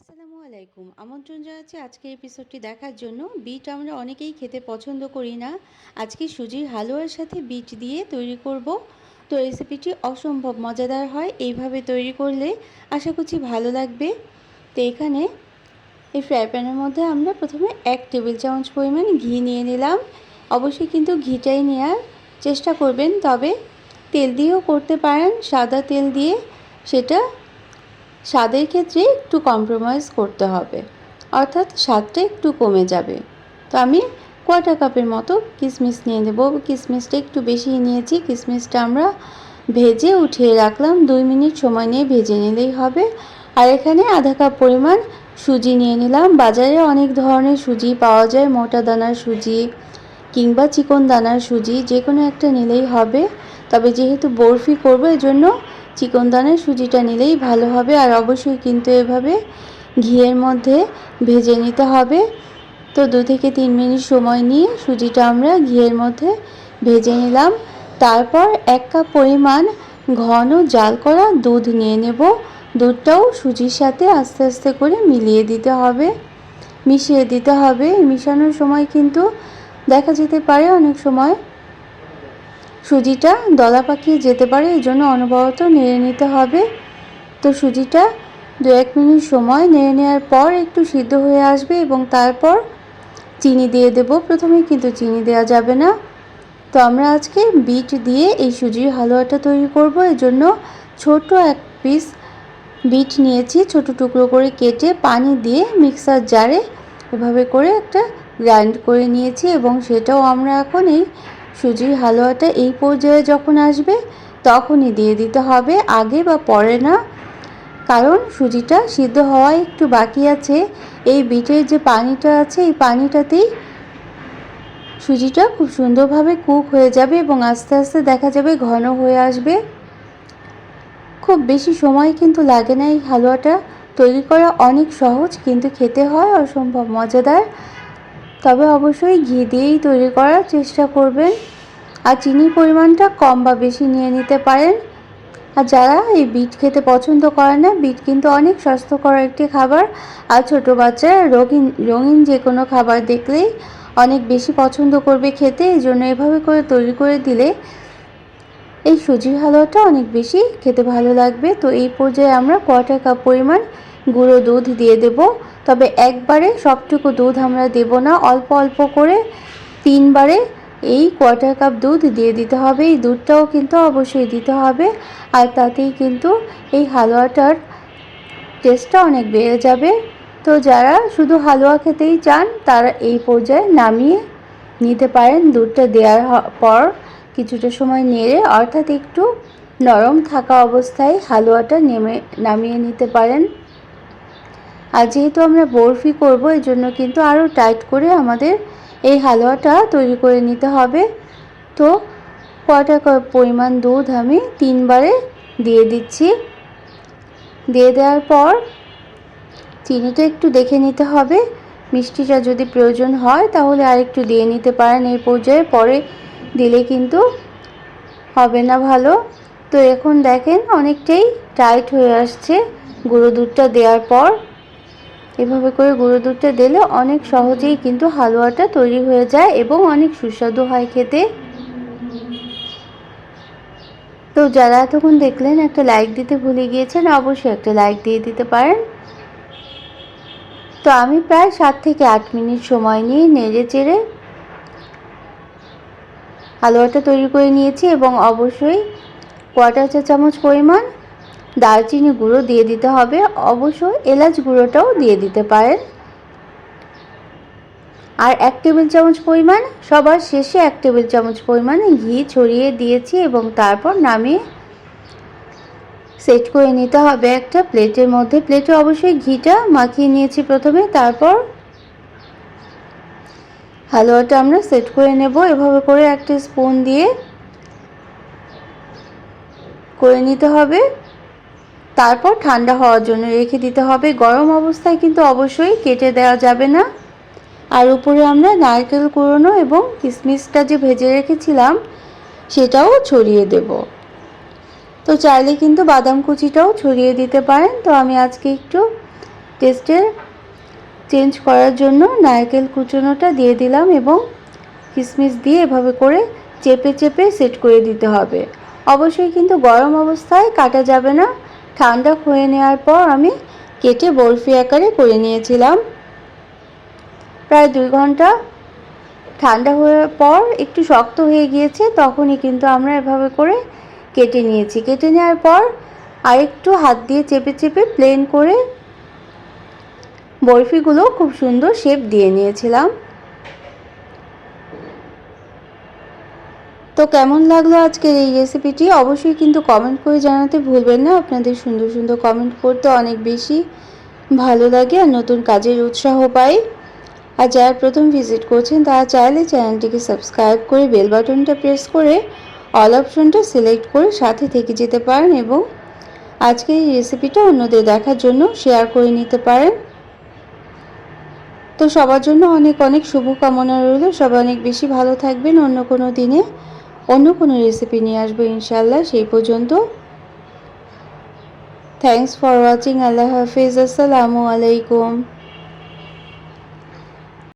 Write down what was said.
আসসালামু আলাইকুম। আমন্ত্রণ জানাচ্ছি আজকের এপিসোডটি দেখার জন্য। বিট আমরা অনেকেই খেতে পছন্দ করি না। আজকে সুজির হালুয়ার সাথে বিট দিয়ে তৈরি করব। তো রেসিপিটি অসম্ভব মজাদার হয়। এইভাবে তৈরি করলে আশা করছি ভালো লাগবে। তো এখানে এই ফ্রাই প্যানের মধ্যে আমরা প্রথমে 1 টেবিল চামচ পরিমাণ ঘি নিয়ে নিলাম। অবশ্যই কিন্তু ঘিটাই নেওয়ার চেষ্টা করবেন, তবে তেল দিয়েও করতে পারেন, সাদা তেল দিয়ে। সেটা স্বাদের ক্ষেত্রে একটু কম্প্রোমাইজ করতে হবে, অর্থাৎ স্বাদটা একটু কমে যাবে। তো আমি কোয়ার্টার কাপের মতো কিশমিশ নিয়ে নেব। কিশমিশটা একটু বেশি নিয়েছি। কিশমিশটা আমরা ভেজে উঠিয়ে রাখলাম, 2 মিনিট সময় নিয়ে ভেজে নিলেই হবে। আর এখানে আধা কাপ পরিমাণ সুজি নিয়ে নিলাম। বাজারে অনেক ধরনের সুজি পাওয়া যায়, মোটা দানার সুজি কিংবা চিকন দানার সুজি, যে কোনো একটা নিলেই হবে। তবে যেহেতু বরফি করবো, এজন্য চিকন দানার সুজিটা নিলেই ভালো হবে। আর অবশ্যই কিন্তু এভাবে ঘিয়ের মধ্যে ভেজে নিতে হবে। তো 2 থেকে 3 মিনিট সময় নিয়ে সুজিটা আমরা ঘিয়ের মধ্যে ভেজে নিলাম। তারপর 1 কাপ পরিমাণ ঘন জাল করা দুধ নিয়ে নেব। দুধটাও সুজির সাথে আস্তে আস্তে করে মিশিয়ে দিতে হবে। মিশানোর সময় কিন্তু দেখা যেতে পারে অনেক সময় সুজিটা দলা পাকিয়ে যেতে পারে, এই জন্য অনবরত নেড়ে নিতে হবে। তো সুজিটা 2-1 মিনিট সময় নেড়ে নেওয়ার পর একটু সিদ্ধ হয়ে আসবে এবং তারপর চিনি দিয়ে দেব। প্রথমে কিন্তু চিনি দেওয়া যাবে না। তো আমরা আজকে বিট দিয়ে এই সুজির হালুয়াটা তৈরি করব। এজন্য ছোট 1 পিস বিট নিয়েছি, ছোট টুকরো করে কেটে পানি দিয়ে মিক্সার জারে এভাবে করে একটা গ্রাইন্ড করে নিয়েছি। এবং সেটাও আমরা এখন এই সুজির হালুয়াটা এই পর্যায়ে যখন আসবে তখনই দিয়ে দিতে হবে, আগে বা পরে না। কারণ সুজিটা সিদ্ধ হওয়া একটু বাকি আছে। এই বিটের যে পানিটা আছে, এই পানিটাতেই সুজিটা খুব সুন্দরভাবে কুক হয়ে যাবে এবং আস্তে আস্তে দেখা যাবে ঘন হয়ে আসবে। খুব বেশি সময় কিন্তু লাগে না। এই হালুয়াটা তৈরি করা অনেক সহজ, কিন্তু খেতে হয় অসম্ভব মজাদার। তবে অবশ্যই ঘি দিয়েই তৈরি করার চেষ্টা করবেন। আর চিনির পরিমাণটা কম বা বেশি নিয়ে নিতে পারেন। আর যারা এই বিট খেতে পছন্দ করে না, বিট কিন্তু অনেক স্বাস্থ্যকর একটি খাবার। আর ছোটো বাচ্চারা রঙিন যে কোনো খাবার দেখলেই অনেক বেশি পছন্দ করবে খেতে। এই জন্য এভাবে করে তৈরি করে দিলে এই সুজির হালুয়াটা অনেক বেশি খেতে ভালো লাগবে। তো এই পর্যায়ে আমরা কোয়ার্টার কাপ পরিমাণ গুঁড়ো দুধ দিয়ে দেব। তবে একবারে সবটুকু দুধ আমরা দেব না, অল্প অল্প করে 3 বারে এই কোয়ার্টার কাপ দুধ দিয়ে দিতে হবে। এই দুধটাও কিন্তু অবশ্যই দিতে হবে, আর তাতেই কিন্তু এই হালুয়াটার টেস্টটা অনেক বেড়ে যাবে। তো যারা শুধু হালুয়া খেতেই চান তারা এই পর্যায়ে নামিয়ে নিতে পারেন। দুধটা দেওয়ার পর কিছুটা সময় নেড়ে, অর্থাৎ একটু নরম থাকা অবস্থায় হালুয়াটা নামিয়ে নিতে পারেন। আর যেহেতু আমরা বরফি করব, এই জন্য কিন্তু আরও টাইট করে আমাদের এই হালুয়াটা তৈরি করে নিতে হবে। তো কোয়ার্টার কাপ পরিমাণ দুধ আমি 3 বারে দিয়ে দিচ্ছি। দিয়ে দেওয়ার পর চিনিটা একটু দেখে নিতে হবে। মিষ্টিটা যদি প্রয়োজন হয় তাহলে আরেকটু দিয়ে নিতে পারেন এই পর্যায়ে, পরে দিলে কিন্তু হবে না ভালো। তো এখন দেখেন অনেকটাই টাইট হয়ে আসছে গুঁড়ো দুধটা দেওয়ার পর। এভাবে করে গুঁড়ো দুধটা দিলে অনেক সহজেই কিন্তু হালুয়াটা তৈরি হয়ে যায় এবং অনেক সুস্বাদু হয় খেতে। তো যারা এতক্ষণ দেখলেন, একটা লাইক দিতে ভুলে গিয়েছেন, অবশ্যই একটা লাইক দিয়ে দিতে পারেন। তো আমি প্রায় 7 থেকে 8 মিনিট সময় নিয়ে নেড়ে চেড়ে হালুয়াটা তৈরি করে নিয়েছি। এবং অবশ্যই কোয়ার্টার চা চামচ পরিমাণ দারচিনি গুঁড়ো দিয়ে দিতে হবে। অবশ্যই এলাচ গুঁড়োটাও দিয়ে দিতে পারেন। আর 1 টেবিল চামচ পরিমাণ, সবার শেষে 1 টেবিল চামচ পরিমাণ ঘি ছড়িয়ে দিয়েছি এবং তারপর নামিয়ে সেট করে নিতে হবে একটা প্লেটের মধ্যে। প্লেটে অবশ্যই ঘিটা মাখিয়ে নিয়েছি প্রথমে, তারপর হালুয়াটা আমরা সেট করে নেব। এভাবে করে একটা স্পুন দিয়ে করে নিতে হবে। তারপর ঠান্ডা হওয়ার জন্য রেখে দিতে হবে। গরম অবস্থায় কিন্তু অবশ্যই কেটে দেওয়া যাবে না। আর উপরে আমরা নারকেল কুড়োনো এবং কিশমিশটা যে ভেজে রেখেছিলাম সেটাও ছড়িয়ে দেব। তো চাইলে কিন্তু বাদাম কুচিটাও ছড়িয়ে দিতে পারেন। তো আমি আজকে একটু টেস্টের চেঞ্জ করার জন্য নারকেল কুচনোটা দিয়ে দিলাম এবং কিশমিশ দিয়ে এভাবে করে চেপে চেপে সেট করে দিতে হবে। অবশ্যই কিন্তু গরম অবস্থায় কাটা যাবে না। ঠান্ডা হয়ে নেওয়ার পর আমি কেটে বরফি আকারে করে নিয়েছিলাম। প্রায় 2 ঘন্টা ঠান্ডা হওয়ার পর একটু শক্ত হয়ে গিয়েছে, তখনই কিন্তু আমরা এভাবে করে কেটে নিয়েছি। কেটে নেওয়ার পর আরেকটু হাত দিয়ে চেপে চেপে প্লেন করে বরফিগুলো খুব সুন্দর শেপ দিয়ে নিয়েছিলাম। তো কেমন লাগলো আজকের এই রেসিপিটি অবশ্যই কিন্তু কমেন্ট করে জানাতে ভুলবেন না। আপনাদের সুন্দর সুন্দর কমেন্ট করতে অনেক বেশি ভালো লাগে আর নতুন কাজের উৎসাহ পাই। আর যারা প্রথম ভিজিট করছেন তারা চাইলে চ্যানেলটিকে সাবস্ক্রাইব করে বেল বাটনটা প্রেস করে অল অপশনটা সিলেক্ট করে সাথে থেকে যেতে পারেন এবং আজকের এই রেসিপিটা অন্যদের দেখার জন্য শেয়ার করে নিতে পারেন। তো সবার জন্য অনেক অনেক শুভকামনা রইল। সবাই অনেক বেশি ভালো থাকবেন। অন্য কোনো দিনে অন্য কোনো রেসিপি নিয়ে আসবো ইনশাআল্লাহ। সেই পর্যন্ত থ্যাঙ্কস ফর ওয়াচিং। আল্লাহ হাফিজ। আসসালামু আলাইকুম।